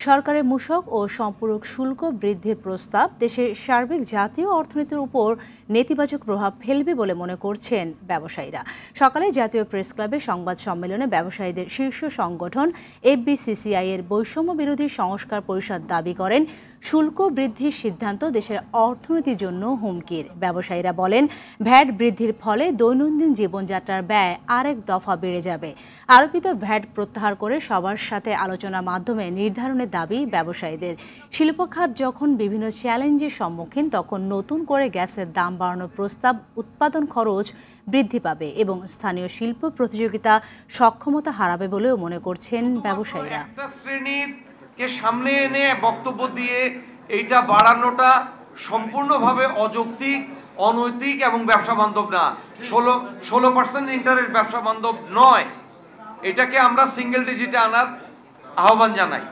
সরকারের মূসক ও সম্পূরক শুল্ক বৃদ্ধির প্রস্তাব দেশের সার্বিক জাতীয় অর্থনীতির উপর নেতিবাচক প্রভাব ফেলবে বলে মনে করছেন ব্যবসায়ীরা। সকালে জাতীয় প্রেস ক্লাবে সংবাদ সম্মেলনে ব্যবসায়ীদের শীর্ষ সংগঠন এফবিসিসিআই এর বৈষম্য বিরোধী সংস্কার পরিষদ দাবি করেন, শুল্ক বৃদ্ধির সিদ্ধান্ত দেশের অর্থনীতির জন্য হুমকির। ব্যবসায়ীরা বলেন, ভ্যাট বৃদ্ধির ফলে দৈনন্দিন জীবনযাত্রার ব্যয় আরেক দফা বেড়ে যাবে। আরোপিত ভ্যাট প্রত্যাহার করে সবার সাথে আলোচনার মাধ্যমে নির্ধারণের দাবি ব্যবসায়ীদের। শিল্পখাত যখন বিভিন্ন চ্যালেঞ্জের সম্মুখীন, তখন নতুন করে গ্যাসের দাম বাড়ানোর প্রস্তাব উৎপাদন খরচ বৃদ্ধি পাবে এবং স্থানীয় শিল্প প্রতিযোগিতা সক্ষমতা হারাবে বলেও মনে করছেন ব্যবসায়ীরা। কে সামনে এনে বক্তব্য দিয়ে এইটা বাড়ানোটা সম্পূর্ণভাবে অযৌক্তিক, অনৈতিক এবং ব্যবসা বান্ধব না। 16% ইন্টারেস্ট ব্যবসা বান্ধব নয়। এটাকে আমরা সিঙ্গেল ডিজিটে আনার আহ্বান জানাই।